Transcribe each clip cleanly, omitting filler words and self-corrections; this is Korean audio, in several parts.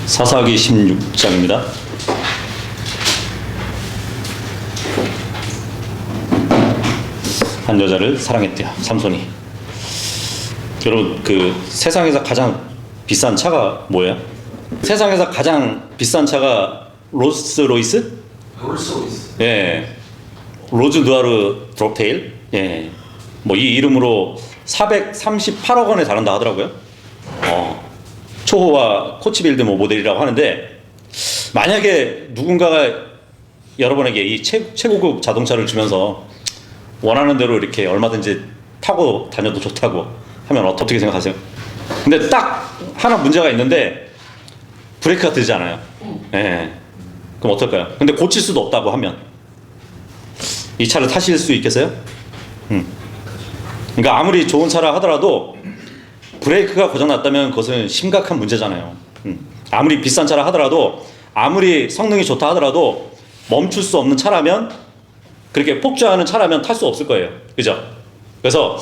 사사기 16장입니다. 한 여자를 사랑했대요, 삼손이. 여러분, 그 세상에서 가장 비싼 차가 뭐예요? 세상에서 가장 비싼 차가 롤스로이스? 롤스로이스. 예, 로즈 누아르 드롭테일. 예, 뭐 이 이름으로 438억 원에 다른다 하더라고요. 초호화 코치빌드 뭐 모델이라고 하는데, 만약에 누군가가 여러분에게 이 최고급 자동차를 주면서 원하는 대로 이렇게 얼마든지 타고 다녀도 좋다고 하면 어떻게 생각하세요? 근데 딱 하나 문제가 있는데 브레이크가 되지 않아요. 예. 그럼 어떨까요? 근데 고칠 수도 없다고 하면 이 차를 타실 수 있겠어요? 그러니까 아무리 좋은 차라 하더라도 브레이크가 고장났다면 그것은 심각한 문제잖아요. 아무리 비싼 차라 하더라도, 아무리 성능이 좋다 하더라도 멈출 수 없는 차라면, 그렇게 폭주하는 차라면 탈 수 없을 거예요. 그죠? 그래서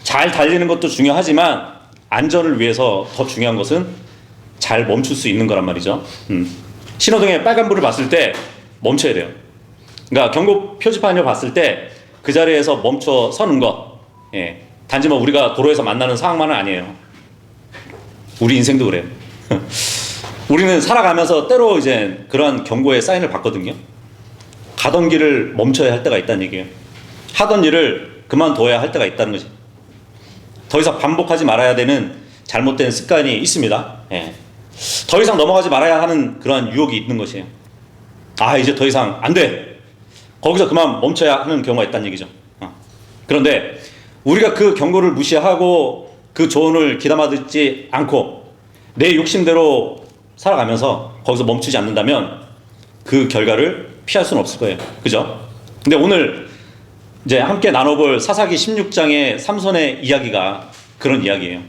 잘 달리는 것도 중요하지만 안전을 위해서 더 중요한 것은 잘 멈출 수 있는 거란 말이죠. 신호등에 빨간불을 봤을 때 멈춰야 돼요. 그러니까 경고 표지판을 봤을 때 그 자리에서 멈춰 서는 것. 예. 단지 뭐 우리가 도로에서 만나는 상황만은 아니에요. 우리 인생도 그래요. 우리는 살아가면서 때로 이제 그런 경고의 사인을 받거든요. 가던 길을 멈춰야 할 때가 있다는 얘기예요. 하던 일을 그만둬야 할 때가 있다는 거지. 더 이상 반복하지 말아야 되는 잘못된 습관이 있습니다. 예. 더 이상 넘어가지 말아야 하는 그러한 유혹이 있는 것이에요. 아, 이제 더 이상 안 돼. 거기서 그만 멈춰야 하는 경우가 있다는 얘기죠. 그런데 우리가 그 경고를 무시하고 그 조언을 귀담아 듣지 않고 내 욕심대로 살아가면서 거기서 멈추지 않는다면 그 결과를 피할 수는 없을 거예요. 그죠? 근데 오늘 이제 함께 나눠볼 사사기 16장의 삼손의 이야기가 그런 이야기예요.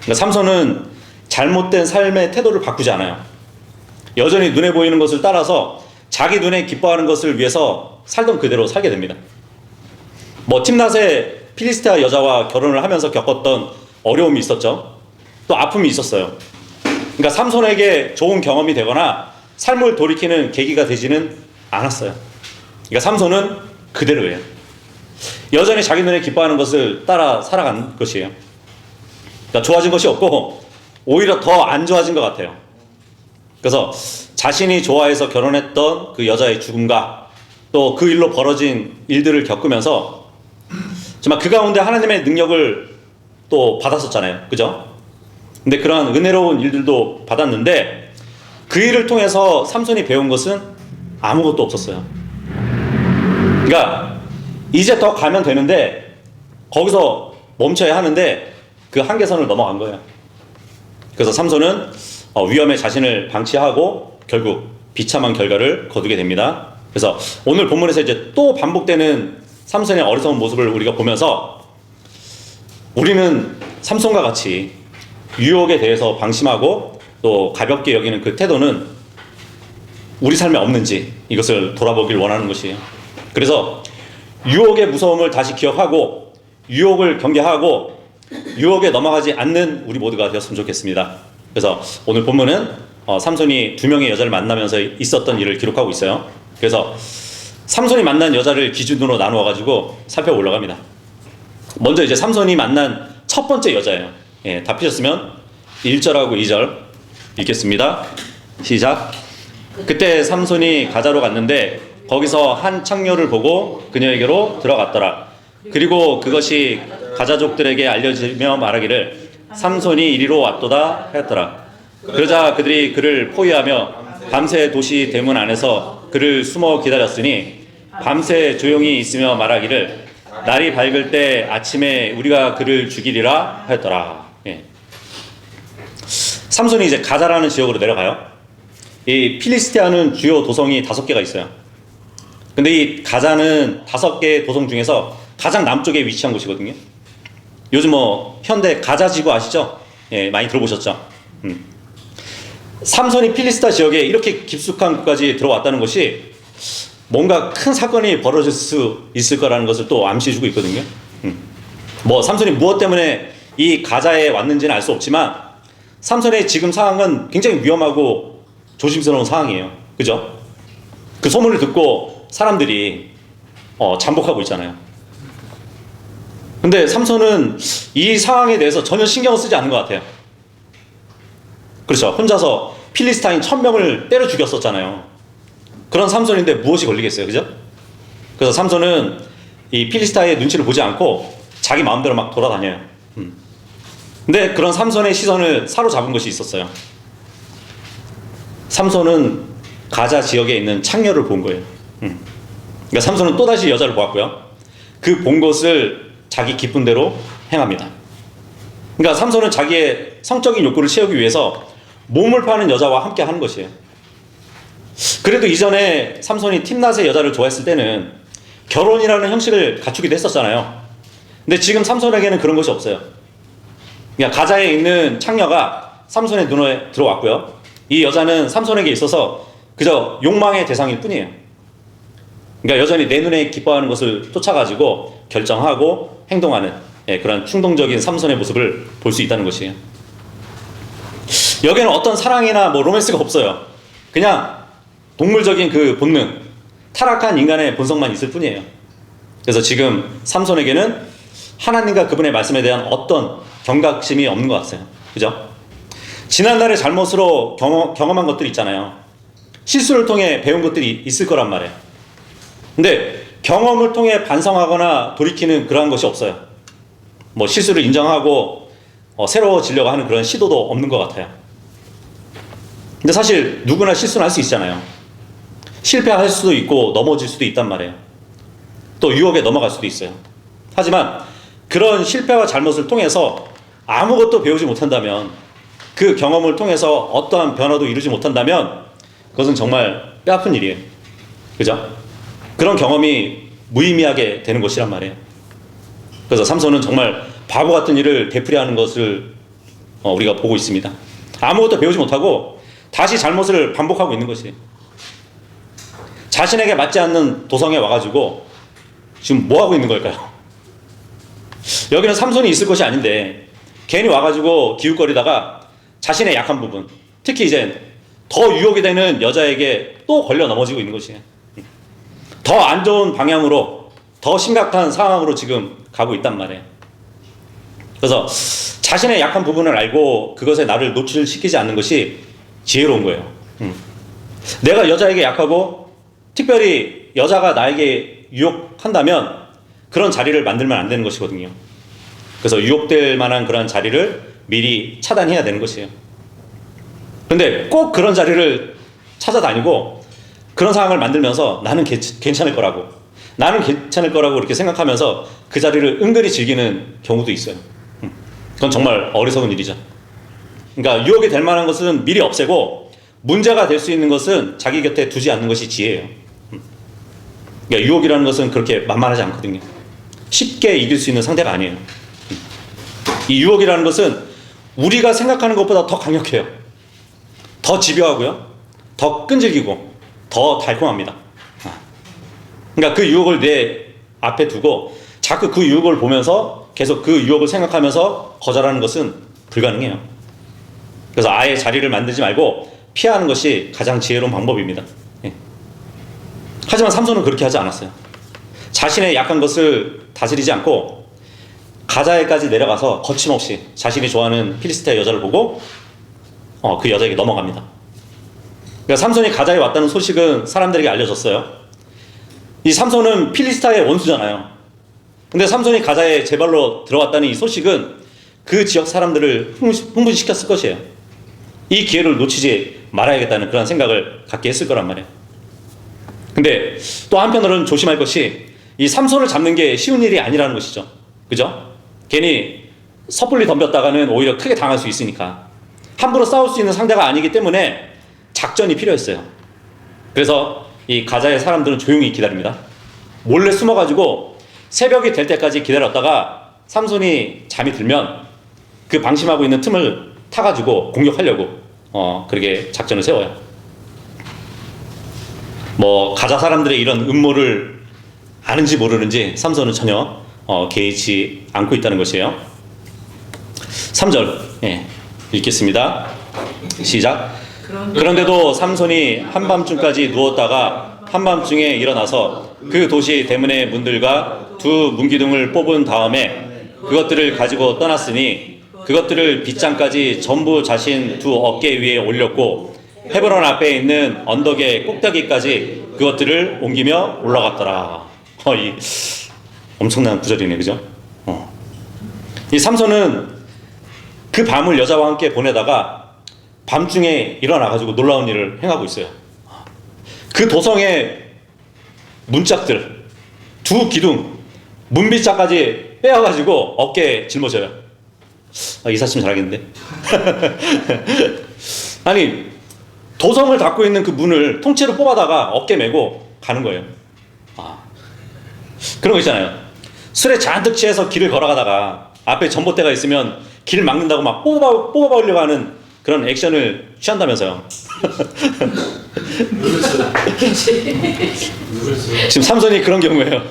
그러니까 삼손은 잘못된 삶의 태도를 바꾸지 않아요. 여전히 눈에 보이는 것을 따라서 자기 눈에 기뻐하는 것을 위해서 살던 그대로 살게 됩니다. 뭐 tim낫의 필리스테아 여자와 결혼을 하면서 겪었던 어려움이 있었죠. 또 아픔이 있었어요. 그러니까 삼손에게 좋은 경험이 되거나 삶을 돌이키는 계기가 되지는 않았어요. 그러니까 삼손은 그대로예요. 여전히 자기 눈에 기뻐하는 것을 따라 살아간 것이에요. 그러니까 좋아진 것이 없고 오히려 더 안 좋아진 것 같아요. 그래서 자신이 좋아해서 결혼했던 그 여자의 죽음과 또 그 일로 벌어진 일들을 겪으면서 정말 그 가운데 하나님의 능력을 또 받았었잖아요. 그죠? 근데 그러한 은혜로운 일들도 받았는데 그 일을 통해서 삼손이 배운 것은 아무것도 없었어요. 그러니까 이제 더 가면 되는데 거기서 멈춰야 하는데 그 한계선을 넘어간 거예요. 그래서 삼손은 위험에 자신을 방치하고 결국 비참한 결과를 거두게 됩니다. 그래서 오늘 본문에서 이제 또 반복되는 삼손의 어리석은 모습을 우리가 보면서 우리는 삼손과 같이 유혹에 대해서 방심하고 또 가볍게 여기는 그 태도는 우리 삶에 없는지 이것을 돌아보길 원하는 것이에요. 그래서 유혹의 무서움을 다시 기억하고 유혹을 경계하고 유혹에 넘어가지 않는 우리 모두가 되었으면 좋겠습니다. 그래서 오늘 본문은 삼손이 두 명의 여자를 만나면서 있었던 일을 기록하고 있어요. 그래서 삼손이 만난 여자를 기준으로 나누어 가지고 살펴 올라갑니다. 먼저 이제 삼손이 만난 첫 번째 여자예요. 예, 다 피셨으면 1절하고 2절 읽겠습니다. 시작. 그때 삼손이 가자로 갔는데 거기서 한 창녀를 보고 그녀에게로 들어갔더라. 그리고 그것이 가자족들에게 알려지며 말하기를 삼손이 이리로 왔도다 하였더라. 그러자 그들이 그를 포위하며 밤새 도시 대문 안에서 그를 숨어 기다렸으니 밤새 조용히 있으며 말하기를 날이 밝을 때 아침에 우리가 그를 죽이리라 하였더라. 예. 삼손이 이제 가자라는 지역으로 내려가요. 이 필리스테아는 주요 도성이 5개가 있어요. 근데 이 가자는 5개의 도성 중에서 가장 남쪽에 위치한 곳이거든요. 요즘 뭐 현대 가자지구 아시죠? 예, 많이 들어보셨죠? 삼손이 필리스타 지역에 이렇게 깊숙한 곳까지 들어왔다는 것이 뭔가 큰 사건이 벌어질 수 있을 거라는 것을 또 암시해주고 있거든요. 뭐 삼손이 무엇 때문에 이 가자에 왔는지는 알 수 없지만 삼손의 지금 상황은 굉장히 위험하고 조심스러운 상황이에요. 그죠? 그 소문을 듣고 사람들이 잠복하고 있잖아요. 근데 삼손은 이 상황에 대해서 전혀 신경을 쓰지 않는 것 같아요. 그렇죠. 혼자서 필리스타인 1000명을 때려 죽였었잖아요. 그런 삼손인데 무엇이 걸리겠어요. 그죠? 그래서 삼손은 이 필리스타의 눈치를 보지 않고 자기 마음대로 막 돌아다녀요. 근데 그런 삼손의 시선을 사로잡은 것이 있었어요. 삼손은 가자 지역에 있는 창녀를 본 거예요. 그러니까 삼손은 또다시 여자를 보았고요. 그 본 것을 자기 기쁜 대로 행합니다. 그러니까 삼손은 자기의 성적인 욕구를 채우기 위해서 몸을 파는 여자와 함께 하는 것이에요. 그래도 이전에 삼손이 팀낫의 여자를 좋아했을 때는 결혼이라는 형식을 갖추기도 했었잖아요. 근데 지금 삼손에게는 그런 것이 없어요. 그러니까 가자에 있는 창녀가 삼손의 눈에 들어왔고요. 이 여자는 삼손에게 있어서 그저 욕망의 대상일 뿐이에요. 그러니까 여전히 내 눈에 기뻐하는 것을 쫓아가지고 결정하고 행동하는 그런 충동적인 삼손의 모습을 볼 수 있다는 것이에요. 여기에는 어떤 사랑이나 뭐 로맨스가 없어요. 그냥 동물적인 그 본능, 타락한 인간의 본성만 있을 뿐이에요. 그래서 지금 삼손에게는 하나님과 그분의 말씀에 대한 어떤 경각심이 없는 것 같아요. 그죠? 지난날의 잘못으로 경험한 것들이 있잖아요. 실수를 통해 배운 것들이 있을 거란 말이에요. 근데 경험을 통해 반성하거나 돌이키는 그러한 것이 없어요. 뭐 실수를 인정하고 새로워지려고 하는 그런 시도도 없는 것 같아요. 근데 사실 누구나 실수는 할 수 있잖아요. 실패할 수도 있고 넘어질 수도 있단 말이에요. 또 유혹에 넘어갈 수도 있어요. 하지만 그런 실패와 잘못을 통해서 아무것도 배우지 못한다면, 그 경험을 통해서 어떠한 변화도 이루지 못한다면 그것은 정말 뼈아픈 일이에요. 그죠? 그런 경험이 무의미하게 되는 것이란 말이에요. 그래서 삼손은 정말 바보 같은 일을 되풀이하는 것을 우리가 보고 있습니다. 아무것도 배우지 못하고 다시 잘못을 반복하고 있는 것이에요. 자신에게 맞지 않는 도성에 와가지고 지금 뭐 하고 있는 걸까요? 여기는 삼손이 있을 것이 아닌데 괜히 와가지고 기웃거리다가 자신의 약한 부분, 특히 이제 더 유혹이 되는 여자에게 또 걸려 넘어지고 있는 것이에요. 더 안 좋은 방향으로, 더 심각한 상황으로 지금 가고 있단 말이에요. 그래서 자신의 약한 부분을 알고 그것에 나를 노출시키지 않는 것이 지혜로운 거예요. 내가 여자에게 약하고 특별히 여자가 나에게 유혹한다면 그런 자리를 만들면 안 되는 것이거든요. 그래서 유혹될 만한 그런 자리를 미리 차단해야 되는 것이에요. 근데 꼭 그런 자리를 찾아다니고 그런 상황을 만들면서 나는 괜찮을 거라고, 나는 괜찮을 거라고 이렇게 생각하면서 그 자리를 은근히 즐기는 경우도 있어요. 그건 정말 어리석은 일이죠. 그러니까 유혹이 될 만한 것은 미리 없애고 문제가 될 수 있는 것은 자기 곁에 두지 않는 것이 지혜예요. 그러니까 유혹이라는 것은 그렇게 만만하지 않거든요. 쉽게 이길 수 있는 상대가 아니에요. 이 유혹이라는 것은 우리가 생각하는 것보다 더 강력해요. 더 집요하고요, 더 끈질기고 더 달콤합니다. 그러니까 그 유혹을 내 앞에 두고 자꾸 그 유혹을 보면서 계속 그 유혹을 생각하면서 거절하는 것은 불가능해요. 그래서 아예 자리를 만들지 말고 피하는 것이 가장 지혜로운 방법입니다. 하지만 삼손은 그렇게 하지 않았어요. 자신의 약한 것을 다스리지 않고 가자에까지 내려가서 거침없이 자신이 좋아하는 필리스티아 여자를 보고 그 여자에게 넘어갑니다. 그러니까 삼손이 가자에 왔다는 소식은 사람들에게 알려졌어요. 이 삼손은 필리스타의 원수잖아요. 근데 삼손이 가자에 제 발로 들어왔다는 이 소식은 그 지역 사람들을 흥분시켰을 것이에요. 이 기회를 놓치지 말아야겠다는 그런 생각을 갖게 했을 거란 말이에요. 근데 또 한편으로는 조심할 것이 이 삼손을 잡는 게 쉬운 일이 아니라는 것이죠. 그죠? 괜히 섣불리 덤볐다가는 오히려 크게 당할 수 있으니까 함부로 싸울 수 있는 상대가 아니기 때문에 작전이 필요했어요. 그래서 이 가자의 사람들은 조용히 기다립니다. 몰래 숨어가지고 새벽이 될 때까지 기다렸다가 삼손이 잠이 들면 그 방심하고 있는 틈을 타가지고 공격하려고 그렇게 작전을 세워요. 뭐 가자 사람들의 이런 음모를 아는지 모르는지 삼손은 전혀 개의치 않고 있다는 것이에요. 3절 읽겠습니다. 시작. 그런데도 삼손이 한밤중까지 누웠다가 한밤중에 일어나서 그 도시 대문의 문들과 두 문기둥을 뽑은 다음에 그것들을 가지고 떠났으니 그것들을 빗장까지 전부 자신 두 어깨 위에 올렸고 헤브론 앞에 있는 언덕의 꼭대기까지 그것들을 옮기며 올라갔더라. 이 엄청난 구절이네, 그죠? 이 삼손은 그 밤을 여자와 함께 보내다가 밤중에 일어나가지고 놀라운 일을 행하고 있어요. 그 도성의 문짝들, 두 기둥, 문빗자까지 빼어가지고 어깨에 짊어져요. 이사님 잘하겠는데? 아니, 도성을 닫고 있는 그 문을 통째로 뽑아다가 어깨 메고 가는 거예요. 그런 거 있잖아요. 술에 잔뜩 취해서 길을 걸어가다가 앞에 전봇대가 있으면 길 막는다고 막 뽑아보려고 하는 그런 액션을 취한다면서요. 지금 삼손이 그런 경우예요.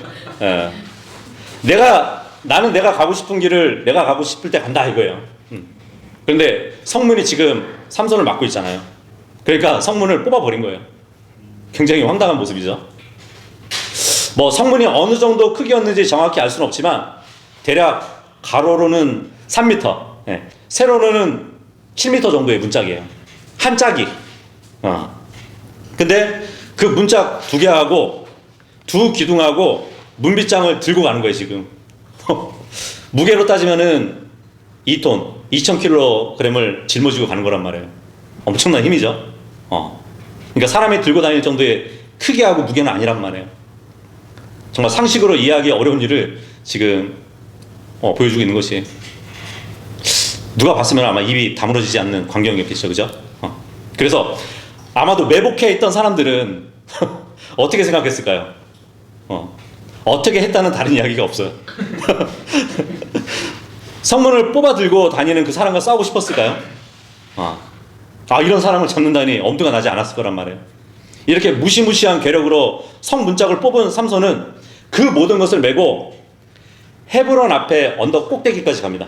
나는 내가 가고 싶은 길을 내가 가고 싶을 때 간다 이거예요. 그런데 성문이 지금 삼손을 막고 있잖아요. 그러니까 성문을 뽑아버린 거예요. 굉장히 황당한 모습이죠. 뭐 성문이 어느 정도 크기였는지 정확히 알 수는 없지만 대략 가로로는 3m, 세로로는 7m 정도의 문짝이에요. 한 짝이. 근데 그 문짝 두 개하고 두 기둥하고 문빗장을 들고 가는 거예요, 지금. 무게로 따지면은 2톤, 2000kg을 짊어지고 가는 거란 말이에요. 엄청난 힘이죠. 그러니까 사람이 들고 다닐 정도의 크기하고 무게는 아니란 말이에요. 정말 상식으로 이해하기 어려운 일을 지금 보여주고 있는 것이, 누가 봤으면 아마 입이 다물어지지 않는 광경이었겠죠, 그죠? 그래서 아마도 매복해 있던 사람들은 어떻게 생각했을까요? 어떻게 했다는 다른 이야기가 없어요. 성문을 뽑아 들고 다니는 그 사람과 싸우고 싶었을까요? 이런 사람을 잡는다니 엄두가 나지 않았을 거란 말이에요. 이렇게 무시무시한 괴력으로 성문짝을 뽑은 삼손은 그 모든 것을 메고 헤브론 앞에 언덕 꼭대기까지 갑니다.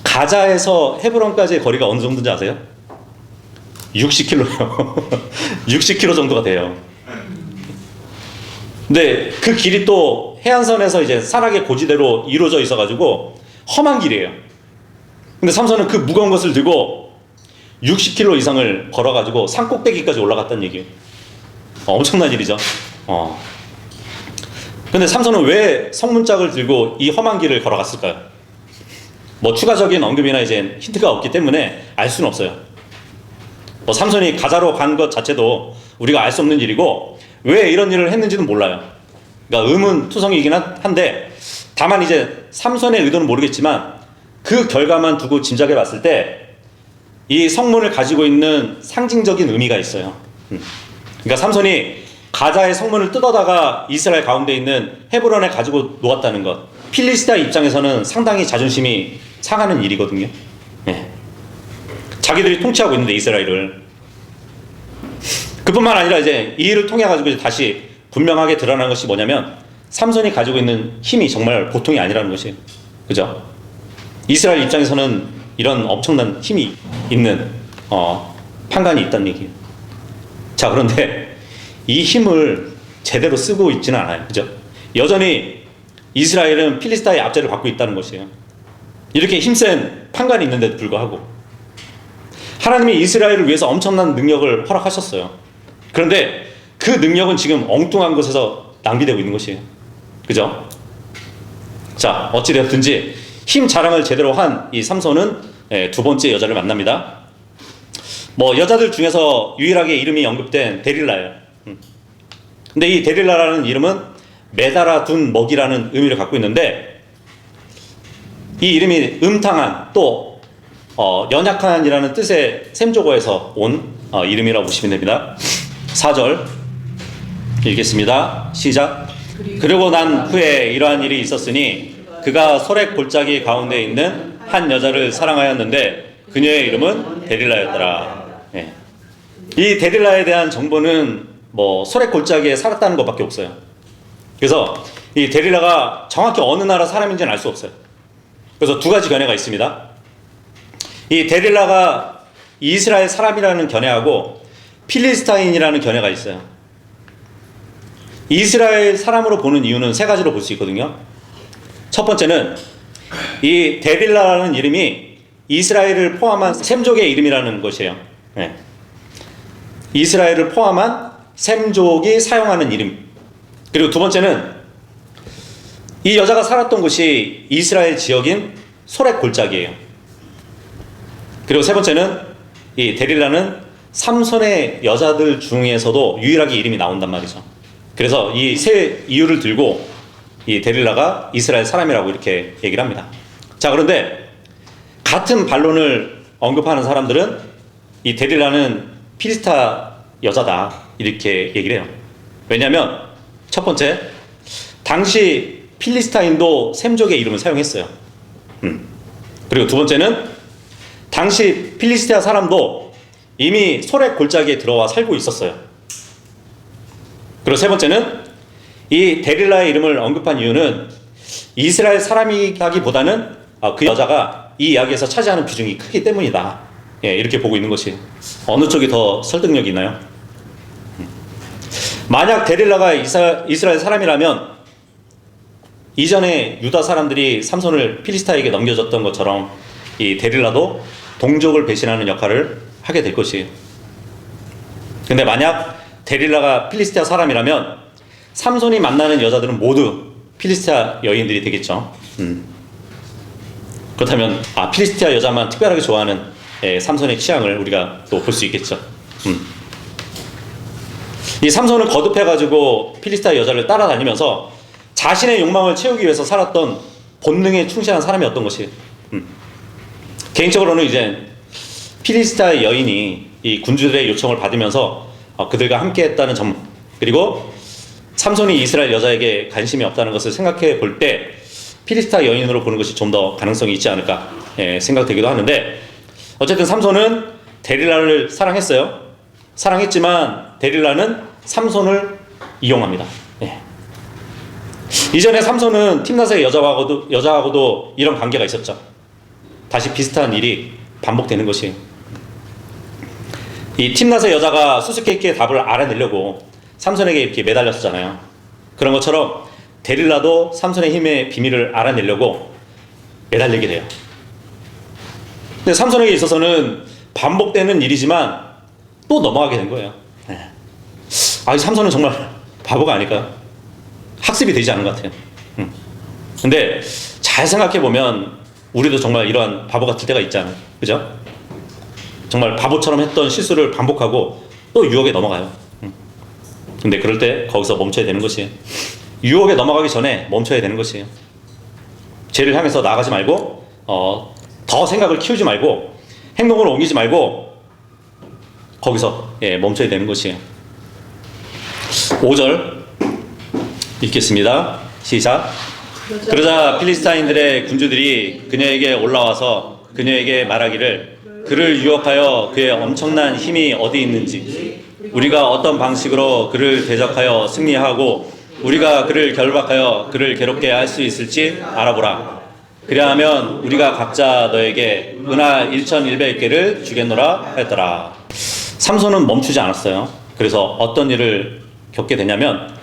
가자에서 헤브론까지의 거리가 어느 정도인지 아세요? 60km요. 60km 정도가 돼요. 근데 그 길이 또 해안선에서 이제 산악의 고지대로 이루어져 있어가지고 험한 길이에요. 근데 삼손은 그 무거운 것을 들고 60km 이상을 걸어가지고 산 꼭대기까지 올라갔다는 얘기예요. 엄청난 일이죠. 근데 삼손은 왜 성문짝을 들고 이 험한 길을 걸어갔을까요? 뭐 추가적인 언급이나 이제 힌트가 없기 때문에 알 수는 없어요. 뭐 삼손이 가자로 간 것 자체도 우리가 알 수 없는 일이고 왜 이런 일을 했는지는 몰라요. 그러니까 의문투성이긴 한데 다만 이제 삼손의 의도는 모르겠지만 그 결과만 두고 짐작해 봤을 때 이 성문을 가지고 있는 상징적인 의미가 있어요. 그러니까 삼손이 가자의 성문을 뜯어다가 이스라엘 가운데 있는 헤브론에 가지고 놓았다는 것, 필리스타 입장에서는 상당히 자존심이 상하는 일이거든요. 자기들이 통치하고 있는데 이스라엘을. 그뿐만 아니라 이제 이 일을 통해 가지고 다시 분명하게 드러나는 것이 뭐냐면 삼손이 가지고 있는 힘이 정말 보통이 아니라는 것이에요. 그죠? 이스라엘 입장에서는 이런 엄청난 힘이 있는 판관이 있다는 얘기예요. 자, 그런데 이 힘을 제대로 쓰고 있지는 않아요. 그죠? 여전히 이스라엘은 필리스타의 압제를 받고 있다는 것이에요. 이렇게 힘센 판관이 있는데도 불구하고 하나님이 이스라엘을 위해서 엄청난 능력을 허락하셨어요. 그런데 그 능력은 지금 엉뚱한 곳에서 낭비되고 있는 것이에요. 그죠? 자, 어찌되었든지 힘 자랑을 제대로 한 이 삼손은 두 번째 여자를 만납니다. 뭐 여자들 중에서 유일하게 이름이 언급된 데릴라예요. 근데 이 데릴라라는 이름은 매달아 둔 먹이라는 의미를 갖고 있는데 이 이름이 음탕한 또 연약한이라는 뜻의 셈조어에서 온 이름이라고 보시면 됩니다. 4절 읽겠습니다. 시작. 그리고 난 후에 이러한 일이 있었으니 그가 소렉 골짜기 가운데 있는 한 여자를 사랑하였는데 그녀의 이름은 데릴라였더라. 이 데릴라에 대한 정보는 뭐 소렉 골짜기에 살았다는 것밖에 없어요. 그래서 이 데릴라가 정확히 어느 나라 사람인지는 알 수 없어요. 그래서 두 가지 견해가 있습니다. 이 데릴라가 이스라엘 사람이라는 견해하고 필리스타인이라는 견해가 있어요. 이스라엘 사람으로 보는 이유는 세 가지로 볼 수 있거든요. 첫 번째는 이 데릴라라는 이름이 이스라엘을 포함한 셈족의 이름이라는 것이에요. 네. 이스라엘을 포함한 셈족이 사용하는 이름. 그리고 두 번째는 이 여자가 살았던 곳이 이스라엘 지역인 소렉 골짜기예요. 그리고 세 번째는 이 데릴라는 삼손의 여자들 중에서도 유일하게 이름이 나온단 말이죠. 그래서 이 세 이유를 들고 이 데릴라가 이스라엘 사람이라고 이렇게 얘기를 합니다. 자, 그런데 같은 반론을 언급하는 사람들은 이 데릴라는 필리스타 여자다 이렇게 얘기를 해요. 왜냐하면 첫 번째, 당시 필리스타인도 셈족의 이름을 사용했어요. 그리고 두 번째는 당시 필리스티아 사람도 이미 소렉 골짜기에 들어와 살고 있었어요. 그리고 세 번째는 이 데릴라의 이름을 언급한 이유는 이스라엘 사람이라기보다는 그 여자가 이 이야기에서 차지하는 비중이 크기 때문이다. 예, 이렇게 보고 있는 것이 어느 쪽이 더 설득력이 있나요? 만약 데릴라가 이스라엘 사람이라면 이전에 유다 사람들이 삼손을 필리스타에게 넘겨줬던 것처럼 이 데릴라도 동족을 배신하는 역할을 하게 될 것이에요. 근데 만약 데릴라가 필리스티아 사람이라면 삼손이 만나는 여자들은 모두 필리스티아 여인들이 되겠죠. 그렇다면 필리스티아 여자만 특별하게 좋아하는 삼손의 취향을 우리가 또 볼 수 있겠죠. 이 삼손은 거듭해가지고 필리스티아 여자를 따라다니면서 자신의 욕망을 채우기 위해서 살았던 본능에 충실한 사람이었던 것이에요. 개인적으로는 이제 필리스티아 여인이 이 군주들의 요청을 받으면서 그들과 함께했다는 점, 그리고 삼손이 이스라엘 여자에게 관심이 없다는 것을 생각해 볼 때 필리스티아 여인으로 보는 것이 좀 더 가능성이 있지 않을까 생각되기도 하는데, 어쨌든 삼손은 데릴라를 사랑했어요. 사랑했지만 데릴라는 삼손을 이용합니다. 이전에 삼손은 팀낫의 여자하고도 이런 관계가 있었죠. 다시 비슷한 일이 반복되는 것이, 이 팀낫의 여자가 수수께끼의 답을 알아내려고 삼손에게 이렇게 매달렸었잖아요. 그런 것처럼 데릴라도 삼손의 힘의 비밀을 알아내려고 매달리게 돼요. 근데 삼손에게 있어서는 반복되는 일이지만 또 넘어가게 된 거예요. 삼손은 정말 바보가 아닐까? 학습이 되지 않은 것 같아요. 근데 잘 생각해 보면 우리도 정말 이러한 바보 같을 때가 있잖아요. 그죠? 정말 바보처럼 했던 실수를 반복하고 또 유혹에 넘어가요. 근데 그럴 때 거기서 멈춰야 되는 것이에요. 유혹에 넘어가기 전에 멈춰야 되는 것이에요. 죄를 향해서 나아가지 말고 더 생각을 키우지 말고 행동을 옮기지 말고 거기서 멈춰야 되는 것이에요. 5절 읽겠습니다. 시작. 그러자 필리스타인들의 군주들이 그녀에게 올라와서 그녀에게 말하기를, 그를 유혹하여 그의 엄청난 힘이 어디 있는지, 우리가 어떤 방식으로 그를 대적하여 승리하고 우리가 그를 결박하여 그를 괴롭게 할 수 있을지 알아보라. 그리하면 우리가 각자 너에게 은하 1,100개를 주겠노라 했더라. 삼손은 멈추지 않았어요. 그래서 어떤 일을 겪게 되냐면,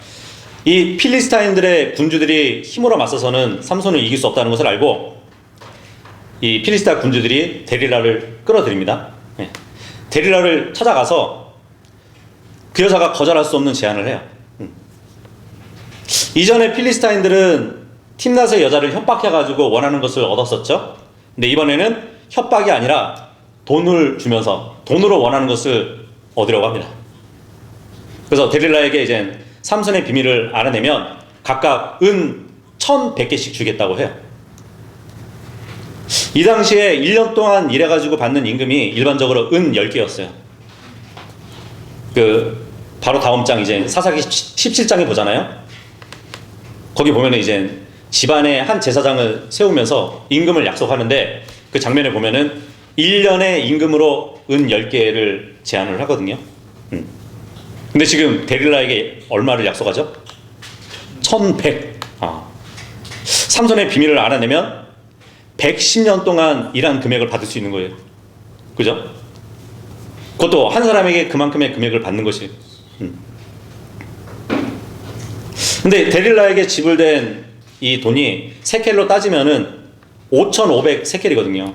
이 필리스타인들의 군주들이 힘으로 맞서서는 삼손을 이길 수 없다는 것을 알고 이 필리스타 군주들이 데릴라를 끌어들입니다. 데릴라를 찾아가서 그 여자가 거절할 수 없는 제안을 해요. 이전에 필리스타인들은 팀낫의 여자를 협박해가지고 원하는 것을 얻었었죠. 근데 이번에는 협박이 아니라 돈을 주면서 돈으로 원하는 것을 얻으려고 합니다. 그래서 데릴라에게 이제 삼손의 비밀을 알아내면 각각 은 1,100개씩 주겠다고 해요. 이 당시에 1년 동안 일해가지고 받는 임금이 일반적으로 은 10개였어요. 바로 다음 장 이제 사사기 17장에 보잖아요. 거기 보면은 이제 집안에 한 제사장을 세우면서 임금을 약속하는데, 그 장면에 보면은 1년의 임금으로 은 10개를 제안을 하거든요. 근데 지금 데릴라에게 얼마를 약속하죠? 1,100. 삼손의 비밀을 알아내면 110년 동안 일한 금액을 받을 수 있는 거예요. 그죠? 그것도 한 사람에게 그만큼의 금액을 받는 것이. 근데 데릴라에게 지불된 이 돈이 세켈로 따지면은 5,500 세켈이거든요.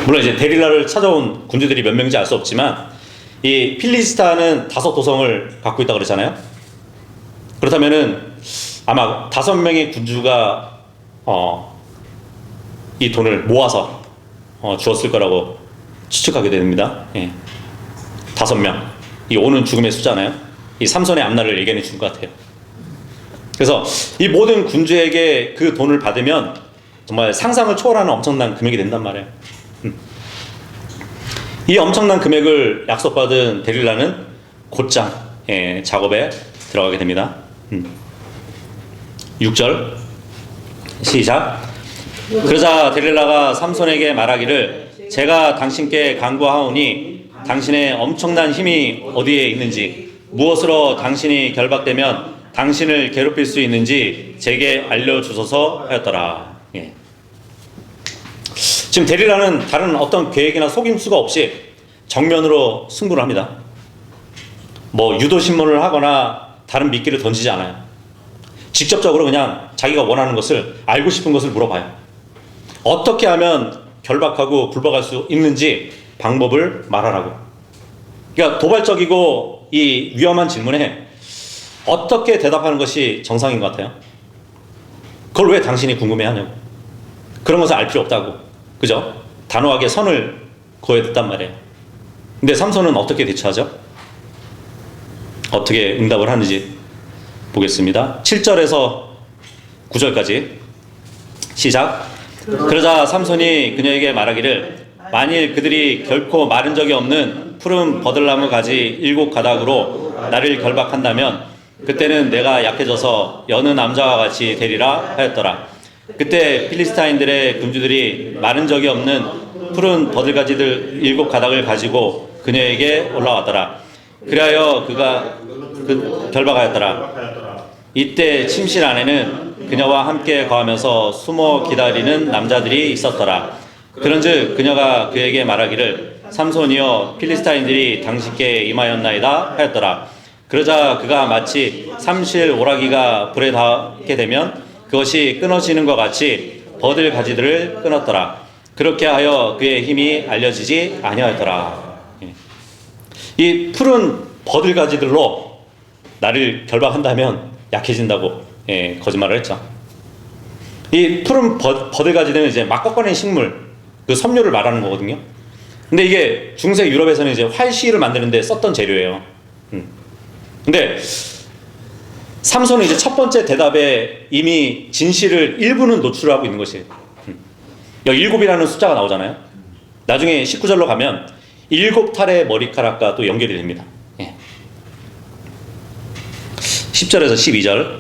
물론 이제 데릴라를 찾아온 군주들이 몇 명인지 알 수 없지만 이 필리스타는 5도성을 갖고 있다 그러잖아요. 그렇다면은 아마 5명의 군주가 이 돈을 모아서 주었을 거라고 추측하게 됩니다. 예. 5명. 이 5는 죽음의 숫자잖아요. 이 삼손의 앞날을 예견해 준 것 같아요. 그래서 이 모든 군주에게 그 돈을 받으면 정말 상상을 초월하는 엄청난 금액이 된단 말이에요. 이 엄청난 금액을 약속받은 데릴라는 곧장 작업에 들어가게 됩니다. 6절 시작. 그러자 데릴라가 삼손에게 말하기를 제가 당신께 간구하오니 당신의 엄청난 힘이 어디에 있는지 무엇으로 당신이 결박되면 당신을 괴롭힐 수 있는지 제게 알려주소서 하였더라. 예. 지금 데릴라는 다른 어떤 계획이나 속임수가 없이 정면으로 승부를 합니다. 뭐 유도신문을 하거나 다른 미끼를 던지지 않아요. 직접적으로 그냥 자기가 원하는 것을, 알고 싶은 것을 물어봐요. 어떻게 하면 결박하고 굴복할 수 있는지 방법을 말하라고. 그러니까 도발적이고 이 위험한 질문에 어떻게 대답하는 것이 정상인 것 같아요? 그걸 왜 당신이 궁금해하냐고. 그런 것을 알 필요 없다고. 그죠? 단호하게 선을 그어야 됐단 말이에요. 근데 삼손은 어떻게 대처하죠? 어떻게 응답을 하는지 보겠습니다. 7절에서 9절까지 시작. 그러자 삼손이 그녀에게 말하기를 만일 그들이 결코 마른 적이 없는 푸른 버들나무 가지 7가닥으로 나를 결박한다면 그때는 내가 약해져서 여느 남자와 같이 되리라 하였더라. 그때 필리스타인들의 군주들이 마른 적이 없는 푸른 버들가지들 7가닥을 가지고 그녀에게 올라왔더라. 그리하여 그가 결박하였더라. 이때 침실 안에는 그녀와 함께 거하면서 숨어 기다리는 남자들이 있었더라. 그런즉 그녀가 그에게 말하기를 삼손이여 필리스타인들이 당신께 임하였나이다 하였더라. 그러자 그가 마치 삼실 오라기가 불에 닿게 되면 그것이 끊어지는 것 같이 버들 가지들을 끊었더라. 그렇게 하여 그의 힘이 알려지지 아니하였더라. 이 푸른 버들 가지들로 나를 결박한다면 약해진다고 거짓말을 했죠. 이 푸른 버들 가지들은 이제 막 꺾어낸 식물, 그 섬유를 말하는 거거든요. 근데 이게 중세 유럽에서는 이제 활시를 만드는데 썼던 재료예요. 근데 삼손은 이제 첫 번째 대답에 이미 진실을 일부는 노출하고 있는 것이에요. 여기 7이라는 숫자가 나오잖아요. 나중에 19절로 가면 7탈의 머리카락과 또 연결이 됩니다. 10절에서 12절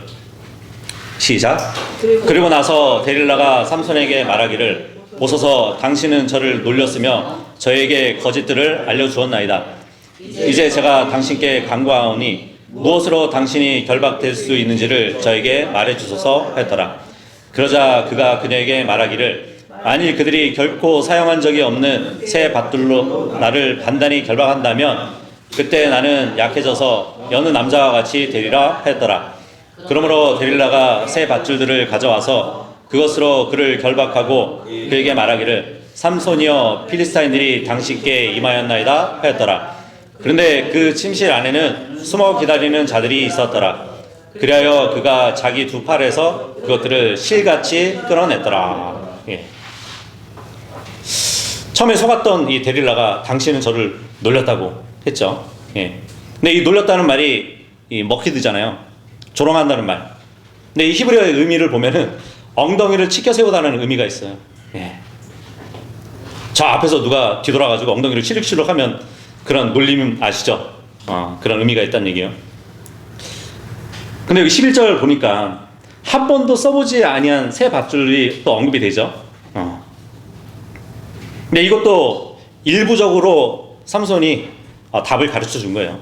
시작. 그리고 나서 데릴라가 삼손에게 말하기를 보소서 당신은 저를 놀렸으며 저에게 거짓들을 알려주었나이다. 이제 제가 당신께 간구하오니 무엇으로 당신이 결박될 수 있는지를 저에게 말해주소서 했더라. 그러자 그가 그녀에게 말하기를 만일 그들이 결코 사용한 적이 없는 새 밧줄로 나를 단단히 결박한다면 그때 나는 약해져서 여느 남자와 같이 되리라 했더라. 그러므로 데릴라가 새 밧줄들을 가져와서 그것으로 그를 결박하고 그에게 말하기를 삼손이여 필리스타인들이 당신께 임하였나이다 하였더라. 그런데 그 침실 안에는 숨어 기다리는 자들이 있었더라. 그리하여 그가 자기 두 팔에서 그것들을 실같이 끌어냈더라. 처음에 속았던 이 데릴라가 당신은 저를 놀렸다고 했죠. 근데 이 놀렸다는 말이 이 먹히드잖아요. 조롱한다는 말. 근데 이 히브리어의 의미를 보면은 엉덩이를 치켜 세우다는 의미가 있어요. 저 앞에서 누가 뒤돌아가지고 엉덩이를 치륵치륵 하면 그런 놀림 아시죠? 그런 의미가 있다는 얘기예요. 근데 여기 11절 보니까 한 번도 써보지 아니한 새 밧줄이 또 언급이 되죠. 근데 이것도 일부적으로 삼손이 답을 가르쳐 준 거예요.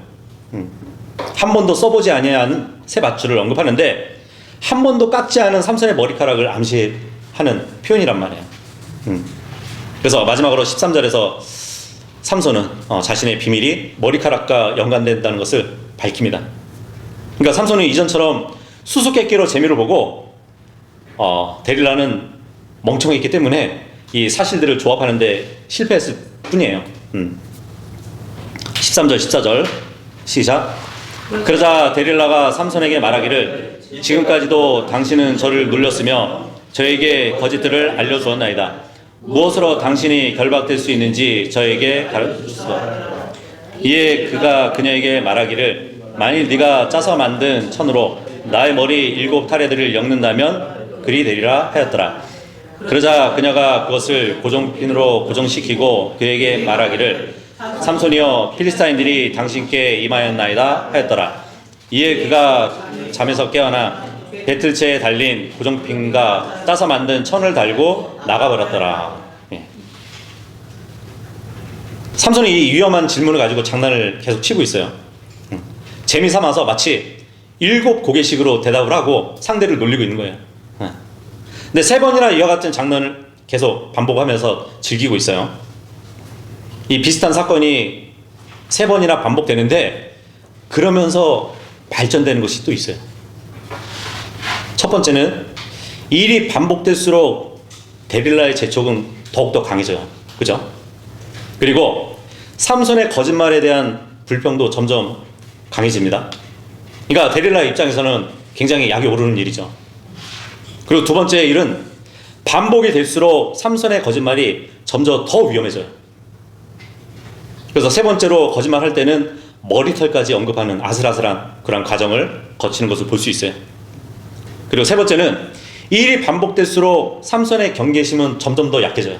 한 번도 써보지 아니한 새 밧줄을 언급하는데 한 번도 깎지 않은 삼손의 머리카락을 암시하는 표현이란 말이에요. 그래서 마지막으로 13절에서 삼손은 자신의 비밀이 머리카락과 연관된다는 것을 밝힙니다. 그러니까 삼손은 이전처럼 수수께끼로 재미를 보고 데릴라는 멍청했기 때문에 이 사실들을 조합하는데 실패했을 뿐이에요. 13절 14절 시작. 그러자 데릴라가 삼손에게 말하기를 지금까지도 당신은 저를 놀렸으며 저에게 거짓들을 알려주었나이다. 무엇으로 당신이 결박될 수 있는지 저에게 가르쳐주소서. 이에 그가 그녀에게 말하기를 만일 네가 짜서 만든 천으로 나의 머리 7타래들을 엮는다면 그리 되리라 하였더라. 그러자 그녀가 그것을 고정핀으로 고정시키고 그에게 말하기를 삼손이여 필리스타인들이 당신께 임하였나이다 하였더라. 이에 그가 잠에서 깨어나 배틀체에 달린 고정핀과 짜서 만든 천을 달고 나가버렸더라. 삼손이 이 위험한 질문을 가지고 장난을 계속 치고 있어요. 재미삼아서 마치 7 고개식으로 대답을 하고 상대를 놀리고 있는 거예요. 근데 3번이나 이와 같은 장난을 계속 반복하면서 즐기고 있어요. 이 비슷한 사건이 3번이나 반복되는데 그러면서 발전되는 것이 또 있어요. 첫 번째는 일이 반복될수록 데릴라의 재촉은 더욱더 강해져요. 그죠? 그리고 삼손의 거짓말에 대한 불평도 점점 강해집니다. 그러니까 데릴라의 입장에서는 굉장히 약이 오르는 일이죠. 그리고 두 번째 일은 반복이 될수록 삼손의 거짓말이 점점 더 위험해져요. 그래서 세 번째로 거짓말할 때는 머리털까지 언급하는 아슬아슬한 그런 과정을 거치는 것을 볼 수 있어요. 그리고 세 번째는 이 일이 반복될수록 삼손의 경계심은 점점 더 약해져요.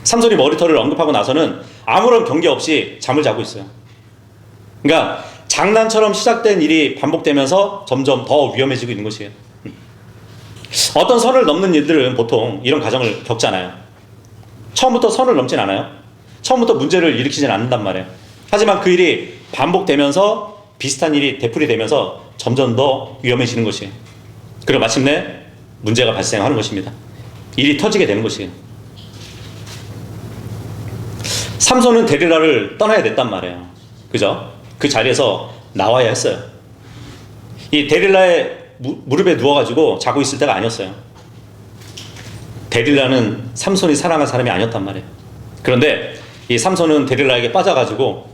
삼손이 머리털을 언급하고 나서는 아무런 경계 없이 잠을 자고 있어요. 그러니까 장난처럼 시작된 일이 반복되면서 점점 더 위험해지고 있는 것이에요. 어떤 선을 넘는 일들은 보통 이런 과정을 겪잖아요. 처음부터 선을 넘진 않아요. 처음부터 문제를 일으키진 않는단 말이에요. 하지만 그 일이 반복되면서 비슷한 일이 되풀이되면서 점점 더 위험해지는 것이에요. 그리고 마침내 문제가 발생하는 것입니다. 일이 터지게 되는 것이에요. 삼손은 데릴라를 떠나야 됐단 말이에요. 그죠? 그 자리에서 나와야 했어요. 이 데릴라의 무릎에 누워가지고 자고 있을 때가 아니었어요. 데릴라는 삼손이 사랑한 사람이 아니었단 말이에요. 그런데 이 삼손은 데릴라에게 빠져가지고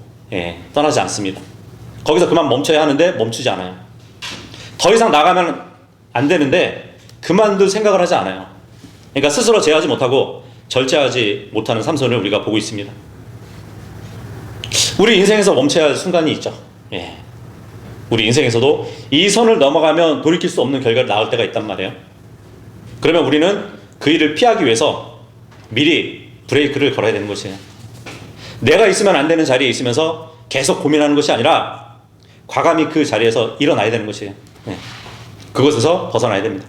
떠나지 않습니다. 거기서 그만 멈춰야 하는데 멈추지 않아요. 더 이상 나가면 안 되는데 그만둘 생각을 하지 않아요. 그러니까 스스로 제어하지 못하고 절제하지 못하는 삼손을 우리가 보고 있습니다. 우리 인생에서 멈춰야 할 순간이 있죠. 우리 인생에서도 이 선을 넘어가면 돌이킬 수 없는 결과를 낳을 때가 있단 말이에요. 그러면 우리는 그 일을 피하기 위해서 미리 브레이크를 걸어야 되는 것이에요. 내가 있으면 안 되는 자리에 있으면서 계속 고민하는 것이 아니라 과감히 그 자리에서 일어나야 되는 것이에요. 그것에서 벗어나야 됩니다.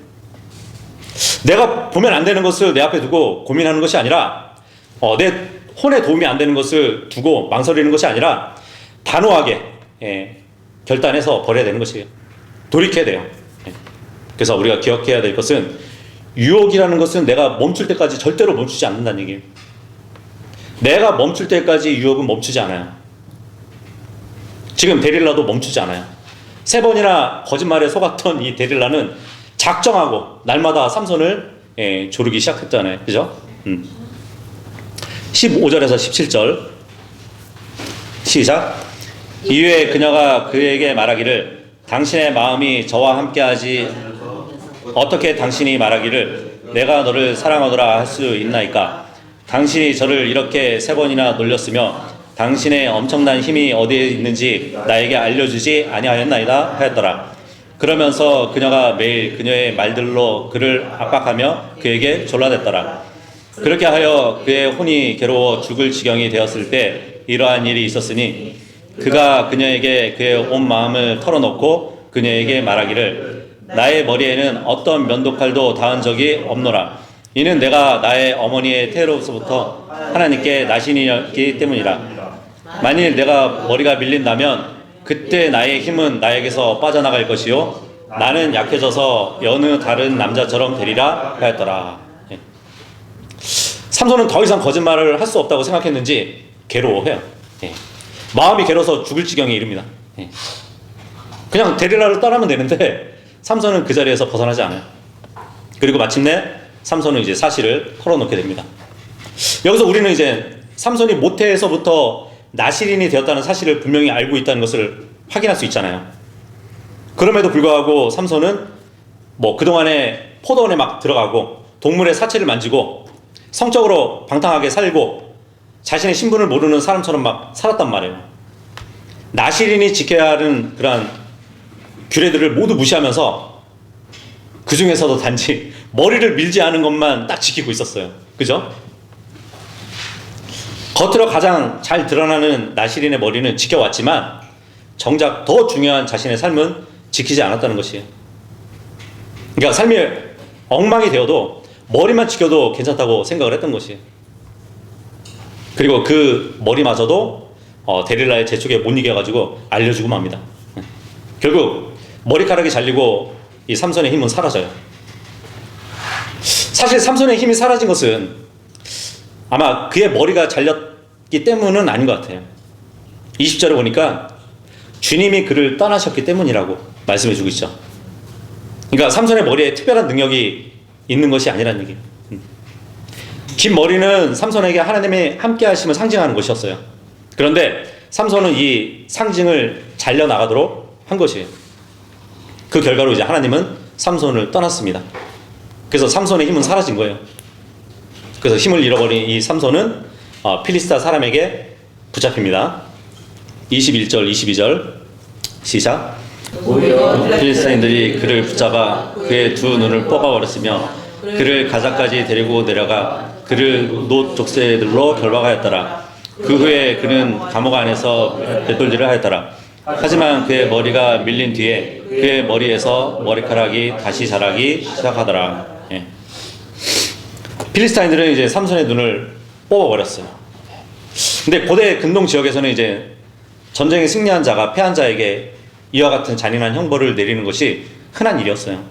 내가 보면 안 되는 것을 내 앞에 두고 고민하는 것이 아니라 내 혼에 도움이 안 되는 것을 두고 망설이는 것이 아니라 단호하게 결단해서 버려야 되는 것이에요. 돌이켜야 돼요. 그래서 우리가 기억해야 될 것은 유혹이라는 것은 내가 멈출 때까지 절대로 멈추지 않는다는 얘기예요. 내가 멈출 때까지 유혹은 멈추지 않아요. 지금 데릴라도 멈추지 않아요. 3번이나 거짓말에 속았던 이 데릴라는 작정하고 날마다 삼손을 조르기 시작했잖아요. 그죠? 15절에서 17절 시작. 이후에 그녀가 그에게 말하기를 당신의 마음이 저와 함께하지 어떻게 당신이 말하기를 내가 너를 사랑하노라 할 수 있나이까. 당신이 저를 이렇게 3번이나 놀렸으며 당신의 엄청난 힘이 어디에 있는지 나에게 알려주지 아니하였나이다 하였더라. 그러면서 그녀가 매일 그녀의 말들로 그를 압박하며 그에게 졸라댔더라. 그렇게 하여 그의 혼이 괴로워 죽을 지경이 되었을 때 이러한 일이 있었으니 그가 그녀에게 그의 온 마음을 털어놓고 그녀에게 말하기를 나의 머리에는 어떤 면도칼도 닿은 적이 없노라. 이는 내가 나의 어머니의 태로부터 하나님께 나신이었기 때문이라. 만일 내가 머리가 밀린다면 그때 나의 힘은 나에게서 빠져나갈 것이요 나는 약해져서 여느 다른 남자처럼 되리라 하였더라. 삼손은 더 이상 거짓말을 할 수 없다고 생각했는지 괴로워해요. 예. 마음이 괴로워서 죽을 지경에 이릅니다. 예. 그냥 데릴라를 떠나면 되는데 삼손은 그 자리에서 벗어나지 않아요. 그리고 마침내 삼손은 이제 사실을 털어놓게 됩니다. 여기서 우리는 이제 삼손이 모태에서부터 나실인이 되었다는 사실을 분명히 알고 있다는 것을 확인할 수 있잖아요. 그럼에도 불구하고 삼손은 뭐 그동안에 포도원에 막 들어가고 동물의 사체를 만지고 성적으로 방탕하게 살고 자신의 신분을 모르는 사람처럼 막 살았단 말이에요. 나실인이 지켜야 하는 그러한 규례들을 모두 무시하면서 그 중에서도 단지 머리를 밀지 않은 것만 딱 지키고 있었어요. 그죠? 겉으로 가장 잘 드러나는 나실인의 머리는 지켜왔지만 정작 더 중요한 자신의 삶은 지키지 않았다는 것이에요. 그러니까 삶이 엉망이 되어도 머리만 지켜도 괜찮다고 생각을 했던 것이에요. 그리고 그 머리마저도 데릴라의 재촉에 못 이겨가지고 알려주고 맙니다. 결국 머리카락이 잘리고 이 삼손의 힘은 사라져요. 사실 삼손의 힘이 사라진 것은 아마 그의 머리가 잘렸기 때문은 아닌 것 같아요. 20절에 보니까 주님이 그를 떠나셨기 때문이라고 말씀해주고 있죠. 그러니까 삼손의 머리에 특별한 능력이 있는 것이 아니라는 얘기예요. 긴 머리는 삼손에게 하나님의 함께 하심을 상징하는 것이었어요. 그런데 삼손은 이 상징을 잘려나가도록 한 것이에요. 그 결과로 이제 하나님은 삼손을 떠났습니다. 그래서 삼손의 힘은 사라진 거예요. 그래서 힘을 잃어버린 이 삼손은 필리스타 사람에게 붙잡힙니다. 21절, 22절 시작. 필리스타인들이 그를 붙잡아 그의 두 눈을 뽑아버렸으며 그를 가자까지 데리고 내려가 그를 놋 족쇄들로 결박하였더라. 그 후에 그는 감옥 안에서 맷돌질을 하였더라. 하지만 그의 머리가 밀린 뒤에 그의 머리에서 머리카락이 다시 자라기 시작하더라. 예. 필리스타인들은 이제 삼손의 눈을 뽑아버렸어요. 근데 고대 근동 지역에서는 이제 전쟁에 승리한 자가 패한 자에게 이와 같은 잔인한 형벌을 내리는 것이 흔한 일이었어요.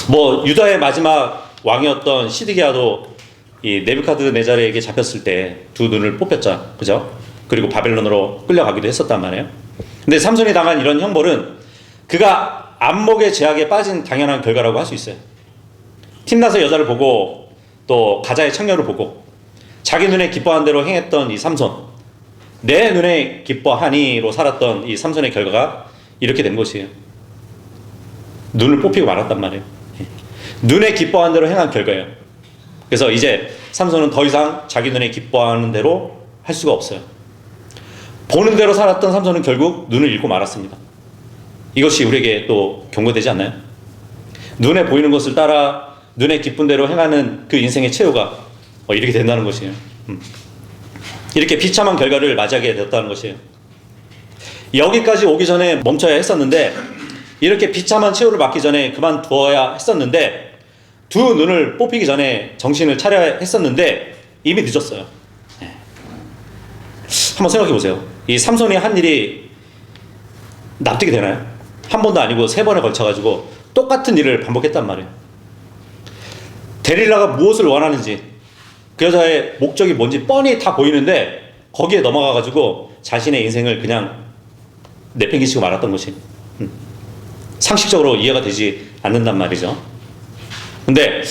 뭐 유다의 마지막 왕이었던 시드기야도 이 네부카드네자르에게 잡혔을 때 두 눈을 뽑혔죠, 그죠? 그리고 바벨론으로 끌려가기도 했었단 말이에요. 근데 삼손이 당한 이런 형벌은 그가 안목의 제약에 빠진 당연한 결과라고 할 수 있어요. 팀나서 여자를 보고 또 가자의 청년을 보고 자기 눈에 기뻐한 대로 행했던 이 삼손, 내 눈에 기뻐하니로 살았던 이 삼손의 결과가 이렇게 된 것이에요. 눈을 뽑히고 말았단 말이에요. 눈에 기뻐한 대로 행한 결과예요. 그래서 이제 삼손은 더 이상 자기 눈에 기뻐하는 대로 할 수가 없어요. 보는 대로 살았던 삼손은 결국 눈을 잃고 말았습니다. 이것이 우리에게 또 경고되지 않나요? 눈에 보이는 것을 따라 눈에 기쁜 대로 행하는 그 인생의 최후가 이렇게 된다는 것이에요. 이렇게 비참한 결과를 맞이하게 되었다는 것이에요. 여기까지 오기 전에 멈춰야 했었는데 이렇게 비참한 최후를 맞기 전에 그만두어야 했었는데 두 눈을 뽑히기 전에 정신을 차려야 했었는데 이미 늦었어요. 한번 생각해 보세요. 이 삼손이 한 일이 납득이 되나요? 한 번도 아니고 세 번에 걸쳐가지고 똑같은 일을 반복했단 말이에요. 데릴라가 무엇을 원하는지 그 여자의 목적이 뭔지 뻔히 다 보이는데 거기에 넘어가가지고 자신의 인생을 그냥 내팽개치고 말았던 것이 상식적으로 이해가 되지 않는단 말이죠. 근데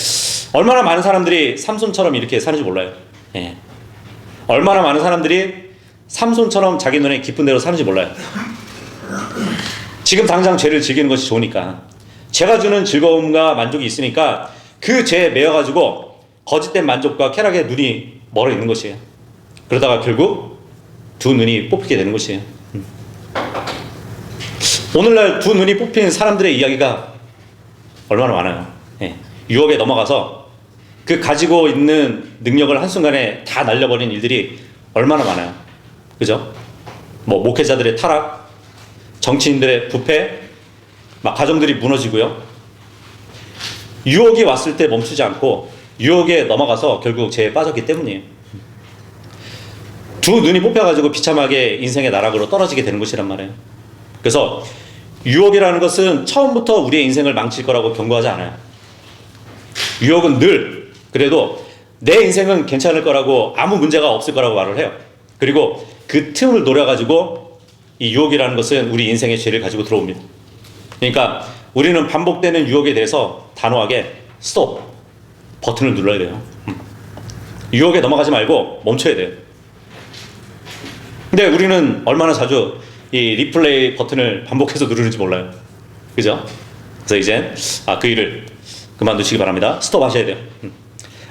얼마나 많은 사람들이 삼손처럼 이렇게 사는지 몰라요. 예. 얼마나 많은 사람들이 삼손처럼 자기 눈에 기쁜 대로 사는지 몰라요. 지금 당장 죄를 즐기는 것이 좋으니까, 죄가 주는 즐거움과 만족이 있으니까 그 죄에 매여가지고 거짓된 만족과 쾌락에 눈이 멀어 있는 것이에요. 그러다가 결국 두 눈이 뽑히게 되는 것이에요. 오늘날 두 눈이 뽑힌 사람들의 이야기가 얼마나 많아요. 예. 유혹에 넘어가서 그 가지고 있는 능력을 한순간에 다 날려버린 일들이 얼마나 많아요. 그죠? 뭐 목회자들의 타락, 정치인들의 부패, 막 가정들이 무너지고요. 유혹이 왔을 때 멈추지 않고 유혹에 넘어가서 결국 죄에 빠졌기 때문이에요. 두 눈이 뽑혀가지고 비참하게 인생의 나락으로 떨어지게 되는 것이란 말이에요. 그래서 유혹이라는 것은 처음부터 우리의 인생을 망칠 거라고 경고하지 않아요. 유혹은 늘 그래도 내 인생은 괜찮을 거라고 아무 문제가 없을 거라고 말을 해요. 그리고 그 틈을 노려가지고 이 유혹이라는 것은 우리 인생의 죄를 가지고 들어옵니다. 그러니까 우리는 반복되는 유혹에 대해서 단호하게 스톱 버튼을 눌러야 돼요. 유혹에 넘어가지 말고 멈춰야 돼요. 근데 우리는 얼마나 자주 이 리플레이 버튼을 반복해서 누르는지 몰라요. 그죠? 그래서 이제 그 일을 그만두시기 바랍니다. 스톱 하셔야 돼요.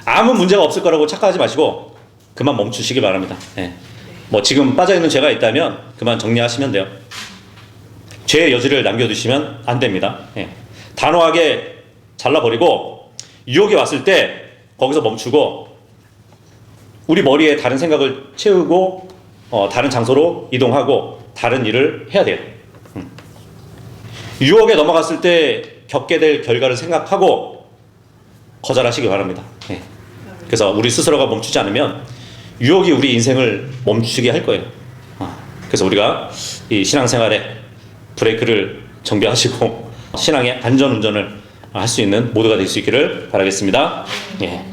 아무 문제가 없을 거라고 착각하지 마시고 그만 멈추시기 바랍니다. 예. 뭐 지금 빠져있는 죄가 있다면 그만 정리하시면 돼요. 죄의 여지를 남겨두시면 안 됩니다. 예. 단호하게 잘라버리고 유혹이 왔을 때 거기서 멈추고 우리 머리에 다른 생각을 채우고 다른 장소로 이동하고 다른 일을 해야 돼요. 유혹에 넘어갔을 때 겪게 될 결과를 생각하고 거절하시기 바랍니다. 예. 그래서 우리 스스로가 멈추지 않으면 유혹이 우리 인생을 멈추게 할 거예요. 그래서 우리가 이 신앙생활에 브레이크를 정비하시고 신앙의 안전운전을 할 수 있는 모두가 될 수 있기를 바라겠습니다. 예.